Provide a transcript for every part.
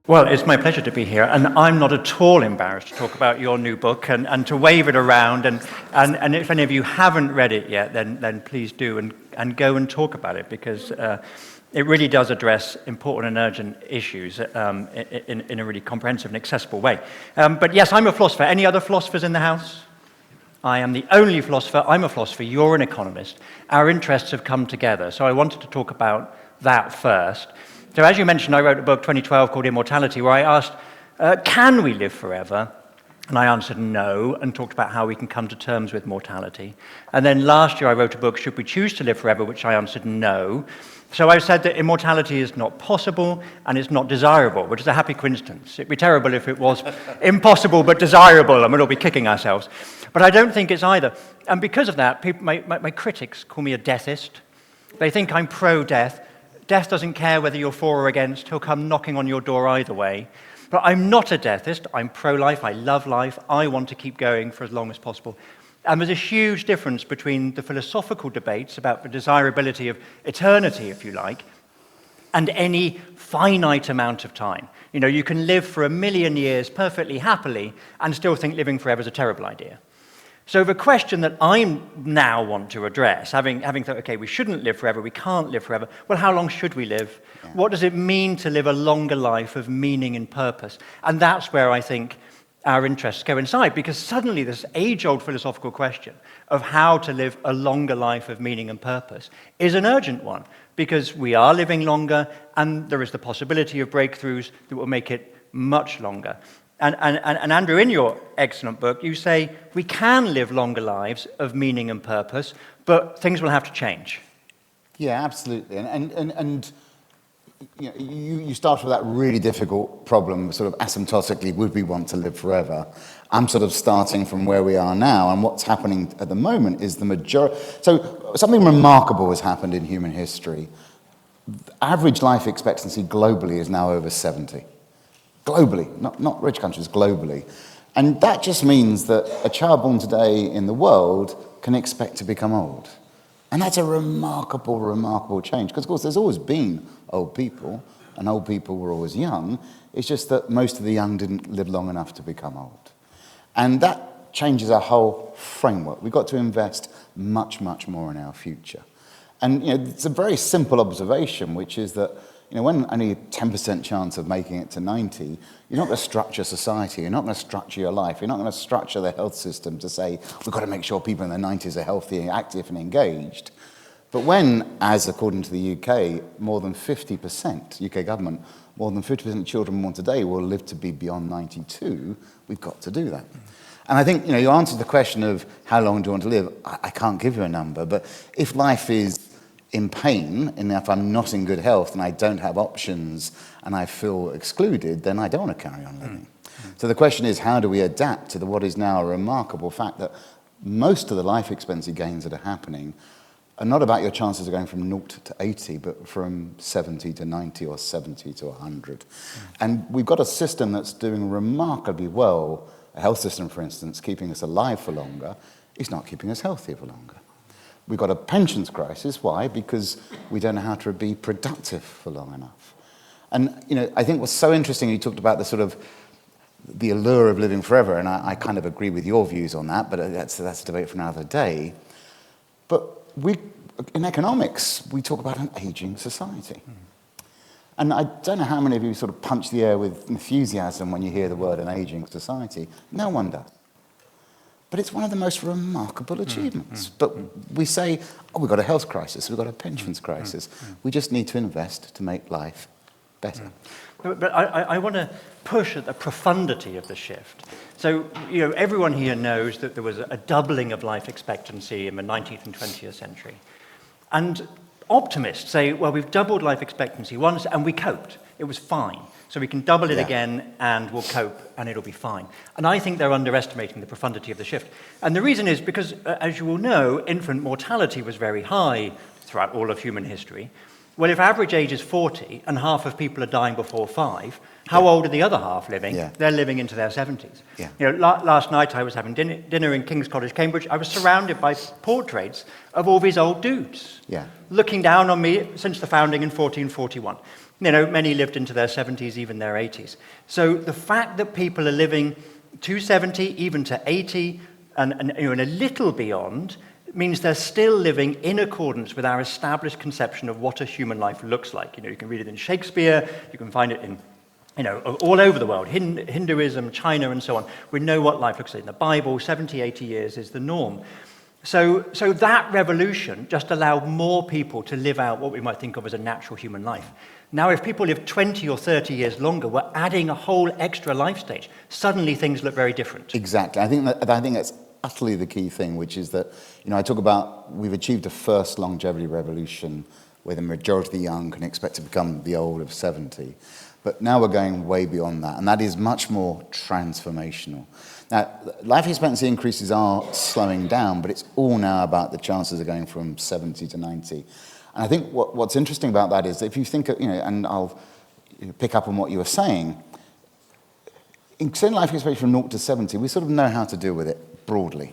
Well, it's my pleasure to be here, and I'm not at all embarrassed to talk about your new book and to wave it around. And if any of you haven't read it yet, then please do and go and talk about it, because it really does address important and urgent issues in a really comprehensive and accessible way. But yes, I'm a philosopher. Any other philosophers in the house? I am the only philosopher. I'm a philosopher. You're an economist. Our interests have come together. So I wanted to talk about that first. So as you mentioned, I wrote a book 2012 called Immortality, where I asked, can we live forever? And I answered no, and talked about how we can come to terms with mortality. And then last year I wrote a book, Should We Choose to Live Forever?, which I answered no. So I said that immortality is not possible and it's not desirable, which is a happy coincidence. It'd be terrible if it was impossible but desirable, and we'd all be kicking ourselves. But I don't think it's either. And because of that, my critics call me a deathist. They think I'm pro-death. Death doesn't care whether you're for or against. He'll come knocking on your door either way. But I'm not a deathist. I'm pro-life. I love life. I want to keep going for as long as possible. And there's a huge difference between the philosophical debates about the desirability of eternity, if you like, and any finite amount of time. You know, you can live for 1,000,000 years perfectly happily and still think living forever is a terrible idea. So the question that I now want to address, having thought, okay, we shouldn't live forever, we can't live forever, well, how long should we live? Yeah. What does it mean to live a longer life of meaning and purpose? And that's where I think our interests coincide, because suddenly this age-old philosophical question of how to live a longer life of meaning and purpose is an urgent one, because we are living longer, and there is the possibility of breakthroughs that will make it much longer. And Andrew, in your excellent book, you say we can live longer lives of meaning and purpose, but things will have to change. Yeah, absolutely. And you know, you start with that really difficult problem, sort of asymptotically, would we want to live forever? I'm sort of starting from where we are now, and what's happening at the moment is the majority. So something remarkable has happened in human history. Average life expectancy globally is now over 70. Globally, not rich countries, globally. And that just means that a child born today in the world can expect to become old. And that's a remarkable, remarkable change. Because, of course, there's always been old people, and old people were always young. It's just that most of the young didn't live long enough to become old. And that changes our whole framework. We've got to invest much, much more in our future. And you know, it's a very simple observation, which is that when only a 10% chance of making it to 90, you're not going to structure society, you're not going to structure your life, you're not going to structure the health system to say, we've got to make sure people in their 90s are healthy, active and engaged. But when, as according to the UK, more than 50%, UK government, more than 50% of children born today will live to be beyond 92, we've got to do that. And I think, you answered the question of how long do you want to live? I can't give you a number, but if life is in pain, and if I'm not in good health and I don't have options and I feel excluded, then I don't want to carry on living. So the question is, how do we adapt to what is now a remarkable fact that most of the life expectancy gains that are happening are not about your chances of going from 0 to 80, but from 70 to 90 or 70 to 100. And we've got a system that's doing remarkably well. A health system, for instance, keeping us alive for longer, is not keeping us healthier for longer. We've got a pensions crisis. Why? Because we don't know how to be productive for long enough. And I think what's so interesting, you talked about the sort of the allure of living forever, and I kind of agree with your views on that, but that's a debate for another day. But in economics, we talk about an aging society. And I don't know how many of you sort of punch the air with enthusiasm when you hear the word an aging society. No one does. But it's one of the most remarkable achievements. But we say, we've got a health crisis, we've got a pensions crisis. We just need to invest to make life better. But I want to push at the profundity of the shift. So, everyone here knows that there was a doubling of life expectancy in the 19th and 20th century. And optimists say, well, we've doubled life expectancy once and we coped. It was fine. So we can double it again and we'll cope and it'll be fine. And I think they're underestimating the profundity of the shift. And the reason is because, as you all know, infant mortality was very high throughout all of human history. Well, if average age is 40 and half of people are dying before 5, how old are the other half living? Yeah. They're living into their 70s. Yeah. You know, last night I was having dinner in King's College, Cambridge. I was surrounded by portraits of all these old dudes Yeah. looking down on me since the founding in 1441. You know, many lived into their 70s, even their 80s. So the fact that people are living to 70, even to 80, and you know, and a little beyond, means they're still living in accordance with our established conception of what a human life looks like. You know, you can read it in Shakespeare, you can find it in, you know, all over the world, Hinduism, China, and so on. We know what life looks like. In the Bible, 70, 80 years is the norm. So that revolution just allowed more people to live out what we might think of as a natural human life. Now, if people live 20 or 30 years longer, we're adding a whole extra life stage. Suddenly, things look very different. Exactly. I think that's utterly the key thing, which is that, you know, I talk about we've achieved a first longevity revolution where the majority of the young can expect to become the old of 70. But now we're going way beyond that, and that is much more transformational. Now, life expectancy increases are slowing down, but it's all now about the chances of going from 70 to 90. And I think what's interesting about that is that if you think, you know, and I'll pick up on what you were saying, extending life expectancy from 0 to 70, we sort of know how to deal with it broadly.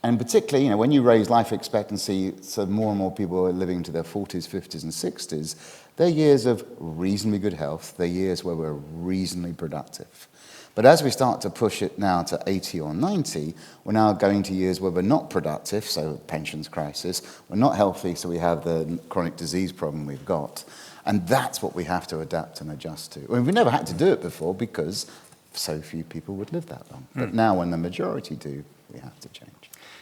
And particularly, you know, when you raise life expectancy, so more and more people are living to their 40s, 50s, and 60s, they're years of reasonably good health. They're years where we're reasonably productive. But as we start to push it now to 80 or 90, we're now going to years where we're not productive, so pensions crisis. We're not healthy, so we have the chronic disease problem we've got. And that's what we have to adapt and adjust to. I mean, we never had to do it before because so few people would live that long. But now when the majority do, we have to change.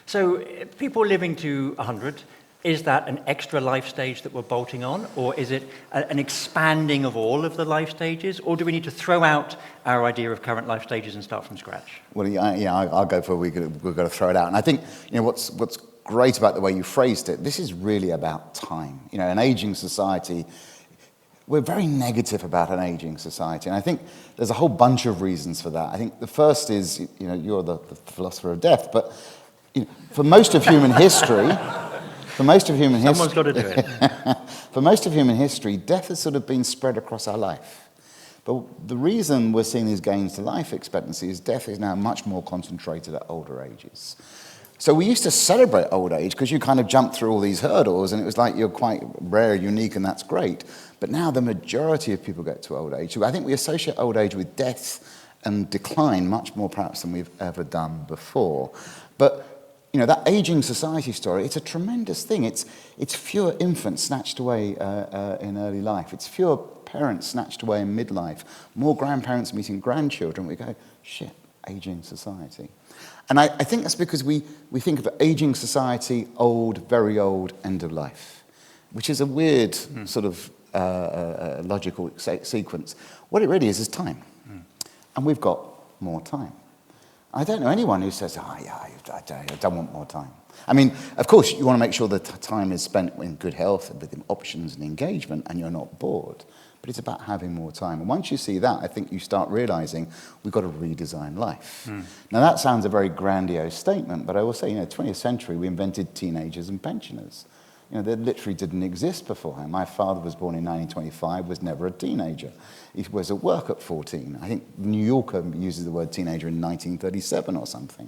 So people living to 100, is that an extra life stage that we're bolting on? Or is it an expanding of all of the life stages? Or do we need to throw out our idea of current life stages and start from scratch? Well, yeah, I'll go for we've got to throw it out. And I think, you know, what's great about the way you phrased it, this is really about time. You know, an aging society, we're very negative about an aging society. And I think there's a whole bunch of reasons for that. I think the first is, you know, you're the philosopher of death, but you know, for most of human history, Someone's got to do it. For most of human history, death has sort of been spread across our life. But the reason we're seeing these gains to life expectancy is death is now much more concentrated at older ages. So we used to celebrate old age because you kind of jumped through all these hurdles and it was like you're quite rare, unique, and that's great. But now the majority of people get to old age. So I think we associate old age with death and decline much more perhaps than we've ever done before. But you know, that aging society story, it's a tremendous thing. It's fewer infants snatched away in early life. It's fewer parents snatched away in midlife. More grandparents meeting grandchildren. We go, shit, aging society. And I think that's because we think of aging society, old, very old, end of life, which is a weird sort of logical sequence. What it really is time. And we've got more time. I don't know anyone who says, I don't want more time. I mean, of course, you want to make sure that time is spent in good health, with options and engagement, and you're not bored. But it's about having more time. And once you see that, I think you start realizing we've got to redesign life. Now, that sounds a very grandiose statement, but I will say, you know, 20th century, we invented teenagers and pensioners. You know, they literally didn't exist beforehand. My father was born in 1925, was never a teenager. He was at work at 14. I think New Yorker uses the word teenager in 1937 or something.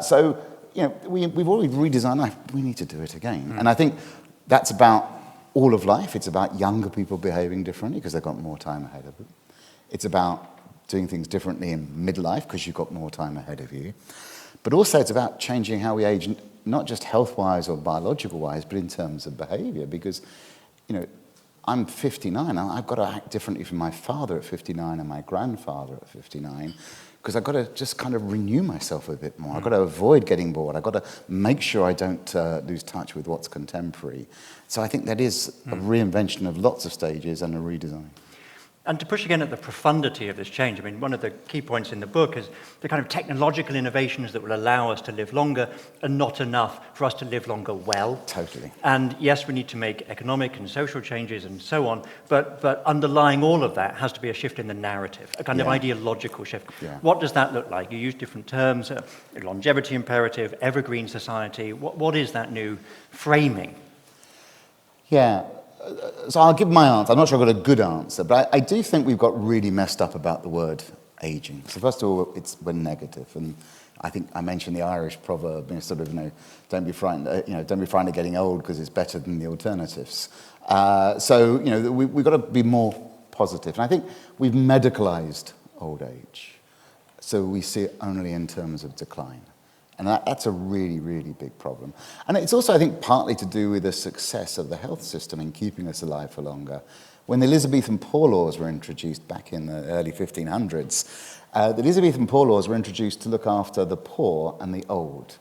So, you know, we've already redesigned life. We need to do it again. And I think that's about all of life. It's about younger people behaving differently because they've got more time ahead of them. It's about doing things differently in midlife because you've got more time ahead of you. But also it's about changing how we age, not just health-wise or biological-wise, but in terms of behavior. Because, you know, I'm 59, I've got to act differently from my father at 59 and my grandfather at 59, because I've got to just kind of renew myself a bit more. I've got to avoid getting bored. I've got to make sure I don't lose touch with what's contemporary. So I think that is a reinvention of lots of stages and a redesign. And to push again at the profundity of this change, I mean, one of the key points in the book is the kind of technological innovations that will allow us to live longer are not enough for us to live longer well. Totally. And yes, we need to make economic and social changes and so on, but underlying all of that has to be a shift in the narrative, a kind of ideological shift. Yeah. What does that look like? You use different terms, longevity imperative, evergreen society. What is that new framing? Yeah. So I'll give my answer. I'm not sure I've got a good answer, but I do think we've got really messed up about the word aging. So first of all, we're negative, and I think I mentioned the Irish proverb, don't be frightened, don't be frightened of getting old because it's better than the alternatives. We've got to be more positive, and I think we've medicalized old age, so we see it only in terms of decline. And that's a really, really big problem. And it's also, I think, partly to do with the success of the health system in keeping us alive for longer. When the Elizabethan Poor Laws were introduced back in the early 1500s, the Elizabethan Poor Laws were introduced to look after the poor and the old.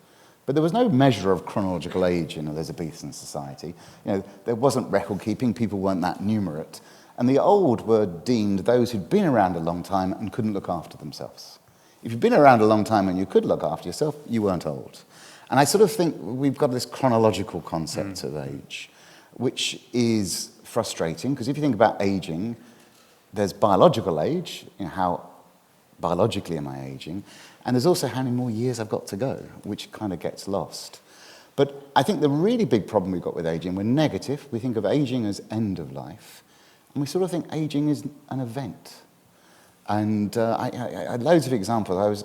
But there was no measure of chronological age in Elizabethan society. There wasn't record keeping, people weren't that numerate. And the old were deemed those who'd been around a long time and couldn't look after themselves. If you've been around a long time and you could look after yourself, you weren't old. And I sort of think we've got this chronological concept of age, which is frustrating, because if you think about aging, there's biological age, how biologically am I aging, and there's also how many more years I've got to go, which kind of gets lost. But I think the really big problem we've got with aging, we're negative, we think of aging as end of life, and we sort of think aging is an event. And I had loads of examples. I was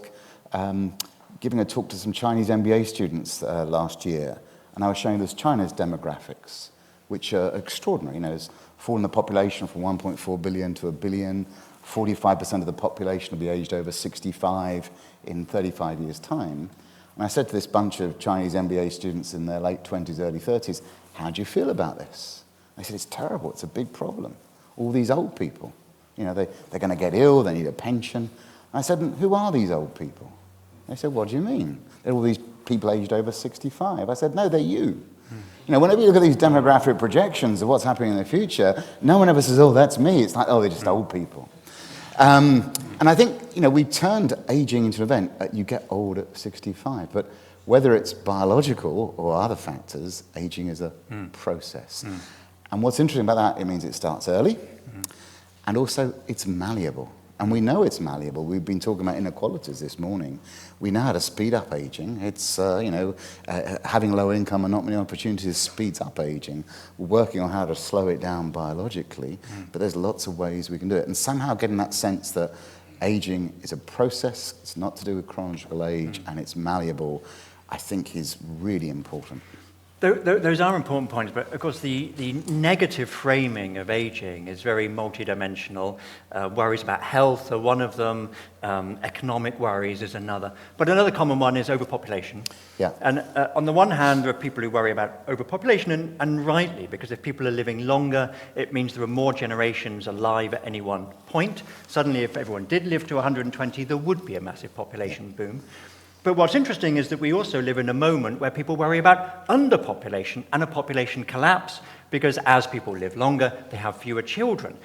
giving a talk to some Chinese MBA students last year, and I was showing this China's demographics, which are extraordinary. It's fallen the population from 1.4 billion to 1 billion. 45% of the population will be aged over 65 in 35 years' time. And I said to this bunch of Chinese MBA students in their late 20s, early 30s, how do you feel about this? They said, it's terrible, it's a big problem. All these old people. They're going to get ill, they need a pension. And I said, who are these old people? They said, what do you mean? They're all these people aged over 65. I said, no, they're you. Whenever you look at these demographic projections of what's happening in the future, no one ever says, oh, that's me. It's like, oh, they're just old people. And I think, we turned aging into an event. You get old at 65. But whether it's biological or other factors, aging is a process. And what's interesting about that, it means it starts early. And also, it's malleable. And we know it's malleable. We've been talking about inequalities this morning. We know how to speed up aging. It's, having low income and not many opportunities speeds up aging. We're working on how to slow it down biologically, but there's lots of ways we can do it. And somehow getting that sense that aging is a process, it's not to do with chronological age, and it's malleable, I think is really important. Those are important points, but of course the negative framing of aging is very multidimensional. Worries about health are one of them, economic worries is another. But another common one is overpopulation. Yeah. And on the one hand, there are people who worry about overpopulation, and rightly, because if people are living longer, it means there are more generations alive at any one point. Suddenly, if everyone did live to 120, there would be a massive population boom. But what's interesting is that we also live in a moment where people worry about underpopulation and a population collapse, because as people live longer, they have fewer children.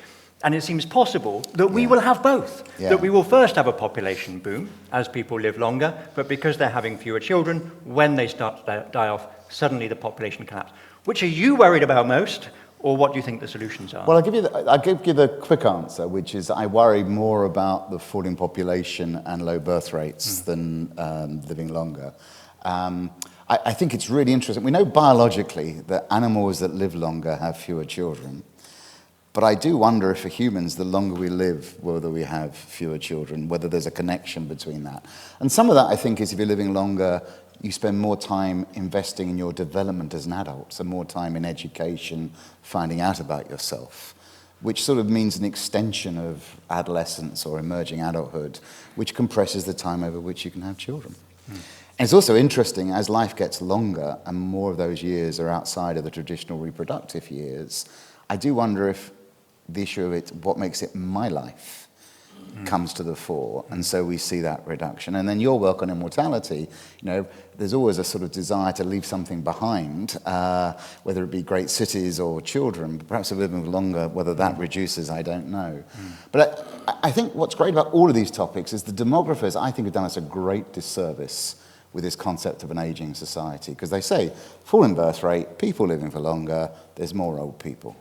And it seems possible that we will have both, that we will first have a population boom as people live longer, but because they're having fewer children, when they start to die off, suddenly the population collapse. Which are you worried about most? Or what do you think the solutions are? Well, I'll give you the quick answer, which is I worry more about the falling population and low birth rates than living longer. I think it's really interesting. We know biologically that animals that live longer have fewer children. But I do wonder if for humans, the longer we live, whether we have fewer children, whether there's a connection between that. And some of that, I think, is if you're living longer, you spend more time investing in your development as an adult, so more time in education, finding out about yourself, which sort of means an extension of adolescence or emerging adulthood, which compresses the time over which you can have children. And it's also interesting, as life gets longer and more of those years are outside of the traditional reproductive years, I do wonder if the issue of what makes it my life, comes to the fore, and so we see that reduction. And then your work on immortality, there's always a sort of desire to leave something behind, whether it be great cities or children. Perhaps if we're living longer, whether that reduces, I don't know. But I think what's great about all of these topics is the demographers, I think, have done us a great disservice with this concept of an aging society, because they say, falling birth rate, people living for longer, there's more old people.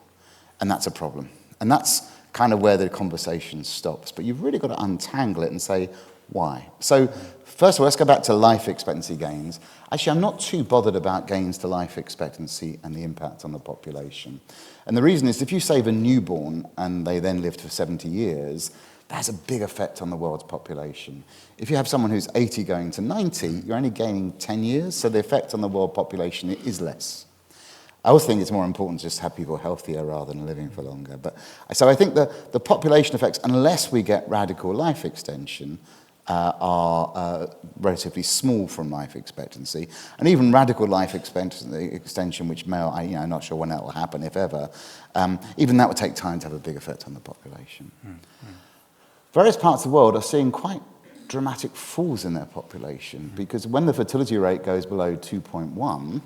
And that's a problem. And that's kind of where the conversation stops. But you've really got to untangle it and say, Why? So, first of all, let's go back to life expectancy gains. Actually, I'm not too bothered about gains to life expectancy and the impact on the population. And the reason is, if you save a newborn and they then live for 70 years, that has a big effect on the world's population. If you have someone who's 80 going to 90, you're only gaining 10 years, so the effect on the world population is less. I always think it's more important to just have people healthier rather than living for longer. So I think the population effects, unless we get radical life extension, are relatively small from life expectancy. And even radical life extension, which I'm not sure when that will happen, if ever, even that would take time to have a big effect on the population. Various parts of the world are seeing quite dramatic falls in their population, because when the fertility rate goes below 2.1,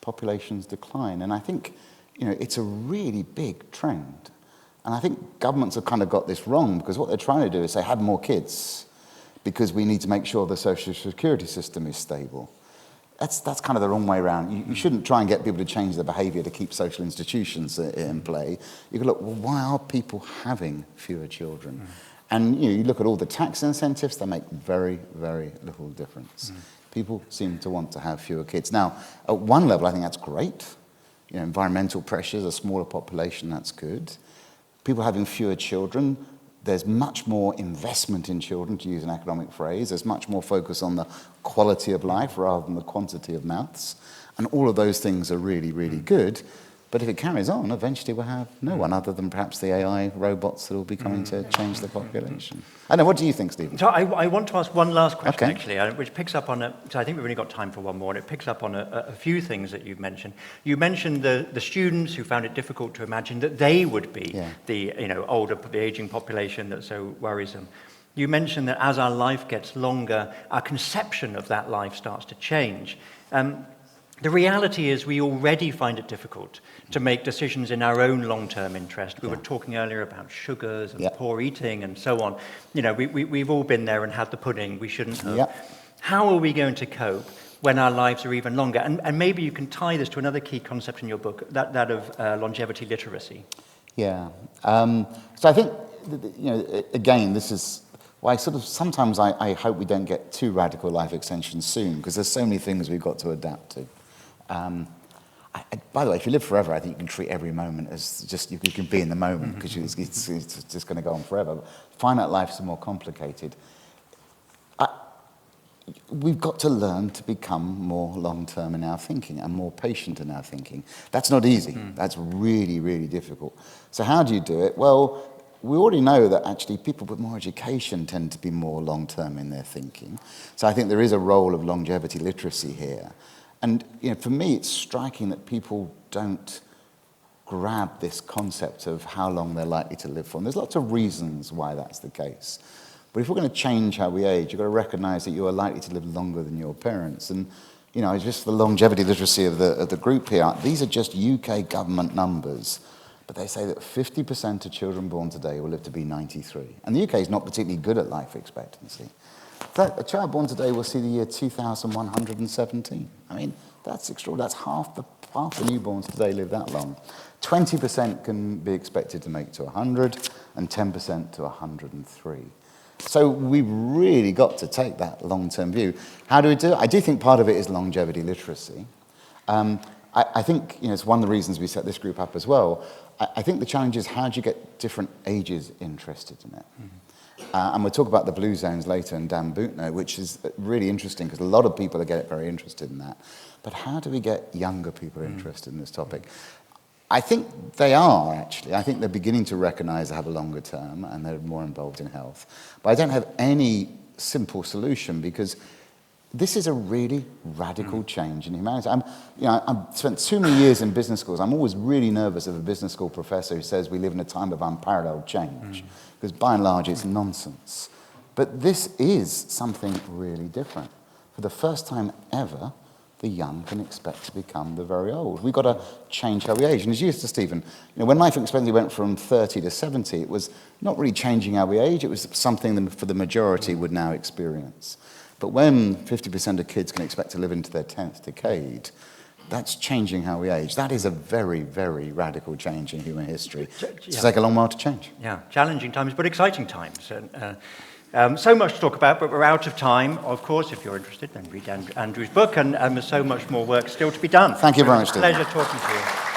populations decline. And I think, it's a really big trend. And I think governments have kind of got this wrong, because what they're trying to do is say, have more kids, because we need to make sure the social security system is stable. That's kind of the wrong way around. You shouldn't try and get people to change their behaviour to keep social institutions in play. You can look, well, why are people having fewer children? And you look at all the tax incentives, they make very, very little difference. People seem to want to have fewer kids. Now, at one level, I think that's great. Environmental pressures, a smaller population, that's good. People having fewer children, there's much more investment in children, to use an economic phrase. There's much more focus on the quality of life rather than the quantity of mouths. And all of those things are really, really good. But if it carries on, eventually we'll have no one other than perhaps the AI robots that will be coming to change the population. I know, what do you think, Stephen? So I want to ask one last question, Okay. actually, which picks up on so I think we've only got time for one more, and it picks up on a few things that you've mentioned. You mentioned the students who found it difficult to imagine that they would be the the aging population that's so worrisome. You mentioned that as our life gets longer, our conception of that life starts to change. The reality is we already find it difficult to make decisions in our own long-term interest. We were talking earlier about sugars and poor eating and so on. We've all been there and had the pudding we shouldn't have. How are we going to cope when our lives are even longer? And maybe you can tie this to another key concept in your book, that of longevity literacy. Yeah. So I think, again, this is why sometimes I hope we don't get too radical life extension soon, because there's so many things we've got to adapt to. By the way, if you live forever, I think you can treat every moment as just you can be in the moment, because it's just going to go on forever. But finite life is more complicated. We've got to learn to become more long-term in our thinking and more patient in our thinking. That's not easy. That's really, really difficult. So how do you do it? Well, we already know that actually people with more education tend to be more long-term in their thinking. So I think there is a role of longevity literacy here. And for me, it's striking that people don't grab this concept of how long they're likely to live for. And there's lots of reasons why that's the case. But if we're going to change how we age, you've got to recognize that you are likely to live longer than your parents. And just the longevity literacy of the group here, these are just UK government numbers. But they say that 50% of children born today will live to be 93. And the UK is not particularly good at life expectancy. A child born today will see the year 2117. I mean, that's extraordinary. That's half the newborns today live that long. 20% can be expected to make to 100, and 10% to 103. So we've really got to take that long-term view. How do we do it? I do think part of it is longevity literacy. I think it's one of the reasons we set this group up as well. I think the challenge is, how do you get different ages interested in it? And we'll talk about the blue zones later and Dan Bootner, which is really interesting because a lot of people get very interested in that. But how do we get younger people interested in this topic? I think they are, actually. I think they're beginning to recognize they have a longer term and they're more involved in health. But I don't have any simple solution, because this is a really radical change in humanity. I've spent too many years in business schools. I'm always really nervous of a business school professor who says we live in a time of unparalleled change, because by and large it's nonsense. But this is something really different. For the first time ever, the young can expect to become the very old. We've got to change how we age. And as you said, Stephen, when life expectancy went from 30 to 70, it was not really changing how we age. It was something that for the majority would now experience. But when 50% of kids can expect to live into their 10th decade, that's changing how we age. That is a very, very radical change in human history. It's take a long while to change. Yeah, challenging times, but exciting times. So much to talk about, but we're out of time. Of course, if you're interested, then read Andrew's book, and there's so much more work still to be done. Thank you very much, Steve. Pleasure talking to you.